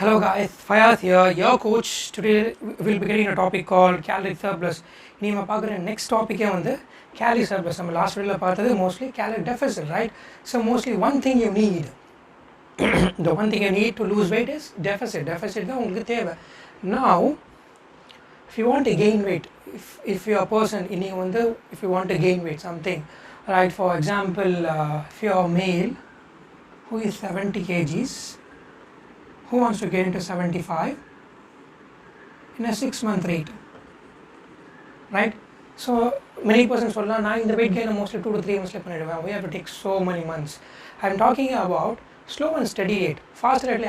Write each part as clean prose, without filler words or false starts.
Hello guys, Fayaz here, your coach. Today we'll be getting a topic called calorie surplus. We will talk about next topic is calorie surplus. We last video mostly calorie deficit, right? So mostly one thing you need, the one thing you need to lose weight is deficit. Deficit is உங்களுக்கு தேவை. Now, if you want to gain weight, if you're a person, if you want to gain weight, something, right? For example, if you're a male who is 70 kgs, who wants to get into 75 in a 6-month rate, right? So many persons say, "Na in the weight gain mostly 2 to 3 months we have to take so many months." I'm talking about slow and steady rate. Fast rate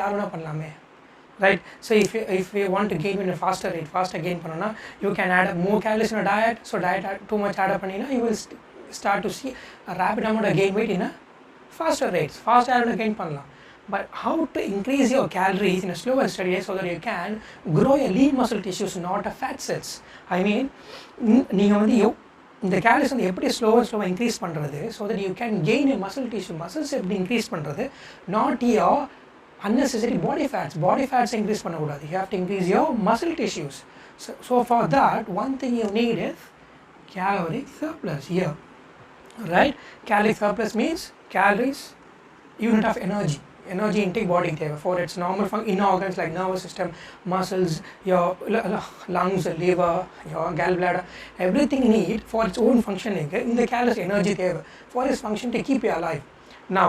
right? So if you want to gain in a faster rate, faster gain panna, you can add up more calories in a diet. So diet too much add up panina, you will start to see a rapid amount of gain weight in a faster rates. Fast add gain panna. But how to increase your calories in a slow and steady way so that you can grow your lean muscle tissues, not a fat cells. I mean, the calories எப்படி slow and increase பண்றது so that you can gain your muscle tissue. Muscles எப்படி increase பண்றது, not your unnecessary body fats increase பண்ணக்கூடாது. You have to increase your muscle tissues. So for that, one thing you need is calorie surplus here, right? Calorie surplus means calories unit of energy intake body for its normal inner organs like nervous system, muscles, your lungs, liver, your gallbladder, everything need for its own functioning in the calories energy for its function to keep you alive. Now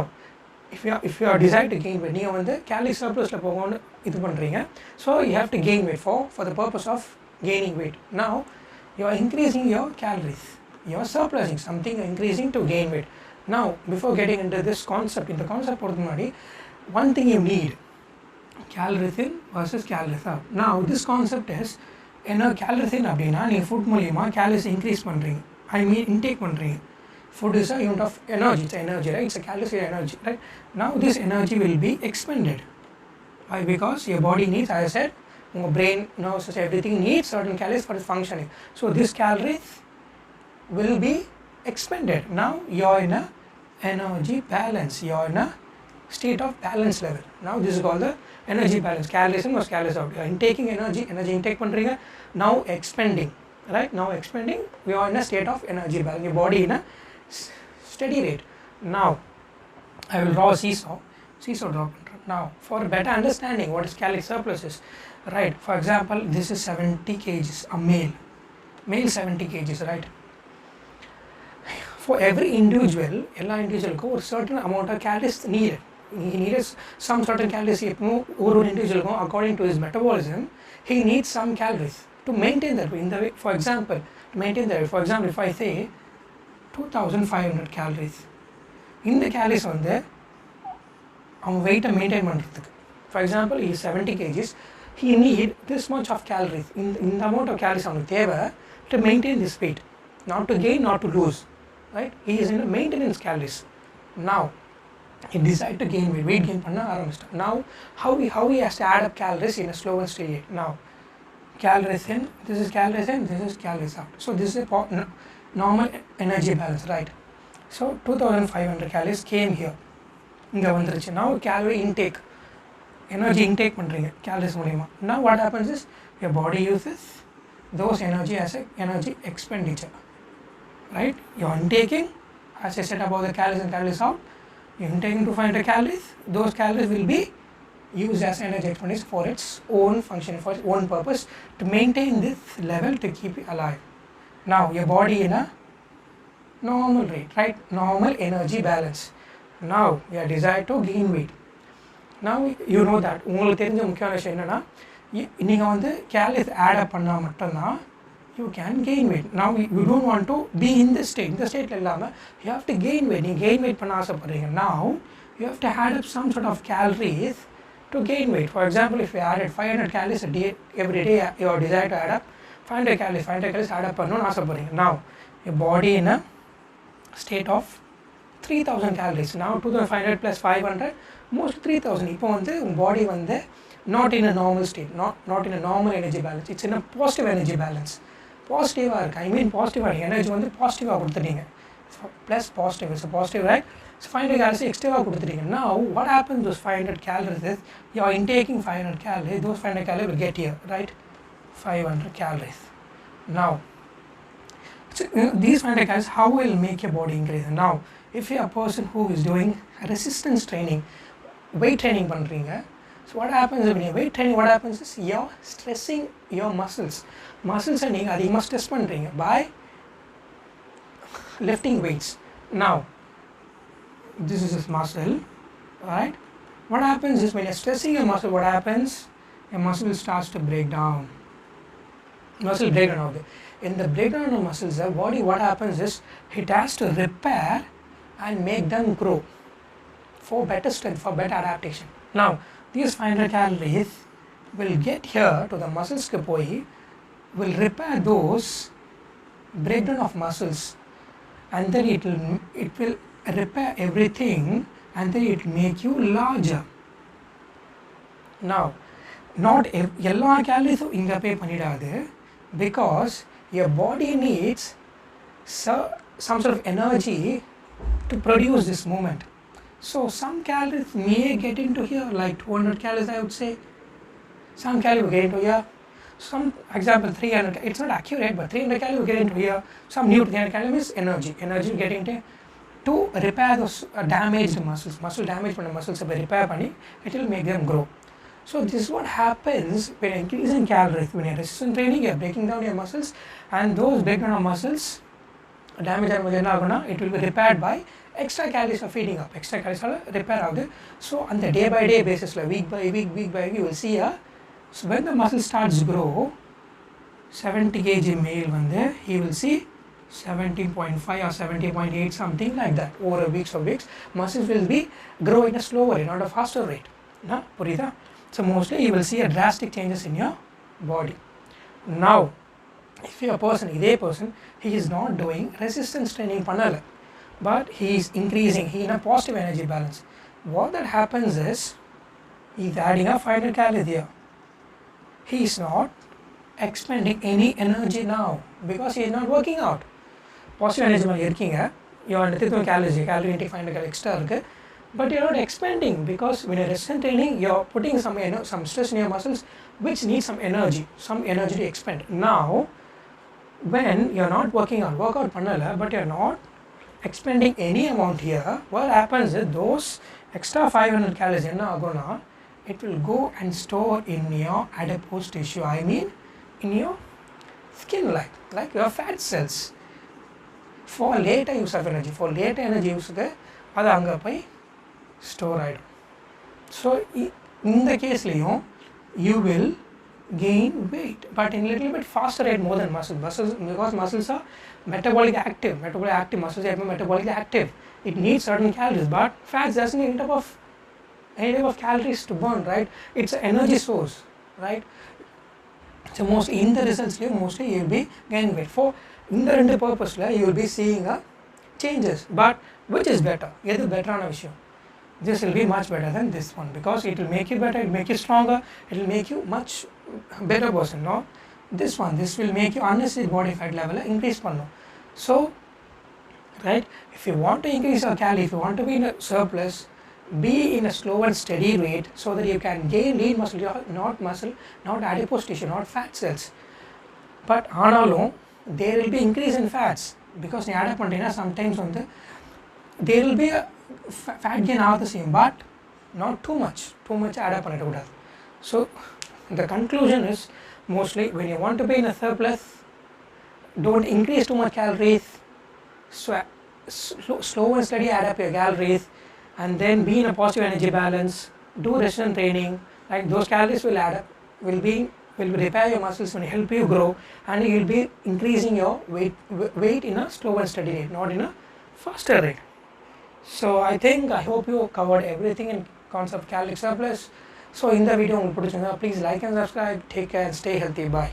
if you are decide to gain weight, you வந்து calorie surplus la போகணும் இது பண்றீங்க, so you have to gain weight for the purpose of gaining weight. Now you are increasing your calories, you are surplusing something, increasing to gain weight. Now before getting into this concept, in the concept போறதுக்கு முன்னாடி one thing you need, calorie thin versus calorie surplus. Now this concept is என்ன calorie thin அப்படினா நீங்க food மூலமா calories increase பண்றீங்க, I mean intake பண்றீங்க. Food is a unit of energy, it's energy, right? It's a calories energy, right? Now this energy will be expended. Why? Because your body needs, as I said, your brain, nervous system, everything needs certain calories for its functioning. So this calories will be expended. Now you're in a energy balance, you're in a state of balance level. Now this is called the energy balance. Calories in versus calories out. You're intaking energy intake பண்றீங்க, now expending, right? Now expending, we are in a state of energy balance. Your body in a steady rate. Now I will draw a seesaw draw. Now for a better understanding what is calorie surplus is, right? For example, this is 70 kgs, a male 70 kgs, right? For every individual, எல்லா இண்டிவிஜுவலுக்கும் ஒரு certain amount of calories needed. He needs some certain calories. ஒரு individual according to his metabolism, he needs some calories to maintain that in the way. For example, to maintain that, for example, if I say 2500 calories, இந்த calories வந்து அவங்க weight maintain பண்றதுக்கு, for example, he is 70 kgs, he need this much of calories, in the amount of calories அவங்களுக்கு தேவை to maintain this weight, not to gain, not to lose, right? He is in a maintenance calories. Now he decide to gain weight gain பண்ண ஆரம்பிச்சிட்டான். Now how he has to add up calories in a slow and steady rate. Now calories in, this is calories in, this is calories out. So this is a normal energy balance, right? So 2500 calories came here, இங்க வந்துருச்சு. Now calorie intake, energy intake பண்றீங்க calories மூலமா. Now what happens is your body uses those energy as a energy expenditure, right? You're intaking, as I said about the calories in, calories out, you're intaking 200 calories, those calories will be used as energy expenditure for its own function, for its own purpose, to maintain this level to keep you alive. Now your body in a normal rate, right? Normal energy balance. Now you are desired to gain weight. Now you know that உங்களுக்கு தெரிஞ்ச முக்கியமான விஷயம் என்னன்னா, நீங்க வந்து calories add up பண்ணா மட்டும்தான் you can gain weight. Now you don't want to be in this state. இந்த ஸ்டேட்ல இல்லாம you have to gain weight. நீங்க gain weight பண்ண ஆசைப்படுறீங்க. Now you have to add up some sort of calories to gain weight. For example, if you added 500 calories a day, every day you are desired to add up 500 calories add up பண்ணனும்னு ஆசைப்படுறீங்க. Now your body in a state of 3000 calories. Now 2500 plus 500 most 3000. இப்போ வந்து உங்க body வந்து not in a normal state, not in a normal energy balance. It's in a positive energy balance. பாசிட்டிவாக இருக்குது, I mean பாசிட்டிவாக energy வந்து பாசிட்டிவாக கொடுத்துட்டீங்க, plus positive, it's positive, right? So 500 calories extra கொடுத்துட்டீங்க. Now what happens those 500 calories is you are intaking 500 calories, those 500 calories will get here, right? 500 calories. Now so, these 500 calories, how will make your body increase? Now if you are a person who is doing resistance training, weight training பண்றீங்க, so what happens when you weight training, what happens is you're stressing your muscles நீங்க அதிகமாக stress பண்றீங்க by lifting weights. Now this is this muscle, right? What happens is when you're stressing your muscle, what happens? Your muscle starts to break down. Muscle breakdown of it. In the breakdown of muscles, the body, what happens is it has to repair and make them grow for better strength, for better adaptation. Now these 500 calories will get here to the muscles will repair those breakdown of muscles, and then it will repair everything, and then it make you larger. Now not எல்லா calories இங்க pay பண்ணிடாது, because your body needs some sort of energy to produce this movement. So some calories may get into here, like 200 calories I would say. Some calories will get into here. Some example 300, it's not accurate, but 300 calories will get into here. Some new 300 calories is energy will get into to repair those damaged muscles. Muscle damage பண்ண muscles repair பண்ணி it will make them grow. So this is what happens when you increase in calories. When you're resistance training, you're breaking down your muscles, and those breakdown of muscles damage it will be repaired by extra calories are feeding up. Extra calories are repair ஆகுது. So on the day by day basis, week by week you will see so when the muscle starts to grow, 70 kg male he will see 17.5 or 17.8 something like that over weeks of weeks. Muscles will be growing at a slower rate, not a faster rate. புரியுதா? So mostly you will see a drastic changes in your body. Now if you are a person, he is not doing resistance training பண்ணல, but he is increasing, he in a positive energy balance. What that happens is he is adding a 500 calories here. He is not expending any energy now because he is not working out. Positive energy மேல இருக்கீங்க, you are getting calorie intake 500 calories extra இருக்கு, but you are not expanding, because when you are resistance training you are putting some stress in your muscles which need some energy to expand. Now when you are not working out, workout பண்ணல, but you are not expending any amount here, what happens is those extra 500 calories என்ன ஆகும்னா it will go and store in your adipose tissue, I mean in your skin, like your fat cells, for later use of energy, for later energy use அது அங்கே போய் store ஆகிடும். So இந்த கேஸ்லேயும் you will gain weight, but in a little bit faster rate more than muscles, because muscles are metabolically active muscles are metabolically active. It needs certain calories, but fats doesn't need any type of calories to burn, right? It's an energy source, right? So mostly in the results mostly you will be gaining weight. For in the ரெண்டு purpose you will be seeing changes, but which is better? எது பெட்டரான விஷயம்? This will be much better than this one, because it will make you better, it will make you stronger, it will make you much better person. No, this will make you unnecessary body fat level increase பண்ணணும். So right, if you want to increase your calorie, if you want to be in a surplus, be in a slow and steady rate so that you can gain lean muscle, not adipose tissue, not fat cells. But ஆனாலும் there will be increase in fats, because நீ add பண்ணினா sometimes there will be a fat gain ஆகுது செய்யும், but not too much add up பண்ணிடக்கூடாது. So the conclusion is mostly when you want to be in a surplus, don't increase too much calories, slow and steady add up your calories, and then be in a positive energy balance, do resistance training, like those calories will add up, will repair your muscles and help you grow, and you will be increasing your weight in a slow and steady rate, not in a faster rate. So I hope you covered everything in concept caloric surplus. So in the video உங்களுக்கு பிடிச்சிருந்தா please like and subscribe. Take care and stay healthy. Bye.